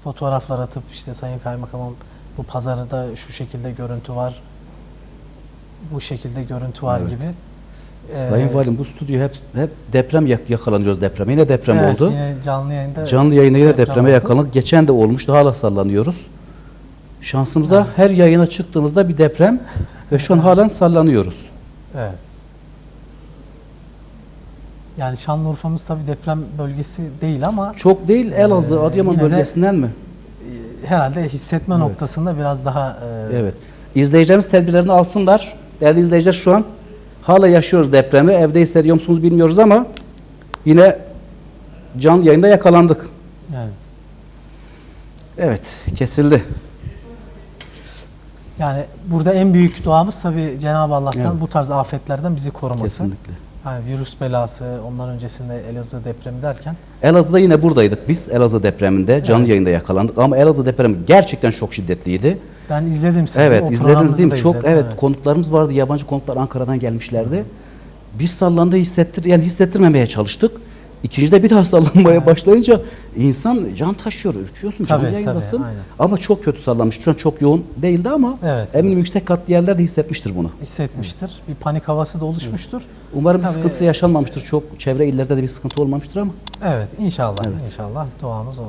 fotoğraflar atıp işte Sayın Kaymakamım bu pazarda şu şekilde görüntü var, bu şekilde görüntü var Evet. gibi. Sayın Valim, bu stüdyo hep deprem yakalanıyoruz depreme. Yine deprem Evet, oldu. yine canlı yayında. Canlı yayında yine depreme oldu. yakalandık. Geçen de olmuştu. Hala sallanıyoruz. Şansımıza her yayına çıktığımızda bir deprem ve şu an halen sallanıyoruz. Evet. Yani Şanlıurfa'mız tabii deprem bölgesi değil ama Çok değil, Elazığ, Adıyaman yine de bölgesinden mi? herhalde hissetme Evet. noktasında biraz daha Evet. İzleyicilerimiz tedbirlerini alsınlar. Değerli izleyiciler, şu an hala yaşıyoruz depremi. Evde hissediyor musunuz bilmiyoruz ama yine canlı yayında yakalandık. evet. Evet, kesildi. Yani burada en büyük duamız tabii Cenab-ı Allah'tan Evet. bu tarz afetlerden bizi koruması. Kesinlikle. Yani virüs belası, ondan öncesinde Elazığ depremi derken. Elazığ'da yine buradaydık biz. Elazığ depreminde canlı yayında yakalandık ama Elazığ depremi gerçekten çok şiddetliydi. Ben izledim sizi. Evet, o izlediniz programınızı değil mi? da Çok izledim, evet, konuklarımız vardı. Yabancı konuklar Ankara'dan gelmişlerdi. Bir sallandı, hissettirmemeye çalıştık. İkincide bir daha sallanmaya başlayınca insan can taşıyor, ürküyorsun, canlı Tabii, yayındasın. tabii, aynen. Ama çok kötü sallanmış. Şu an çok yoğun değildi ama Evet, eminim yüksek katlı yerler de hissetmiştir bunu. hissetmiştir. Bir panik havası da oluşmuştur. Umarım bir Tabii, sıkıntısı yaşanmamıştır. Çok çevre illerde de bir sıkıntı olmamıştır ama. Evet, inşallah. Evet. İnşallah duamız o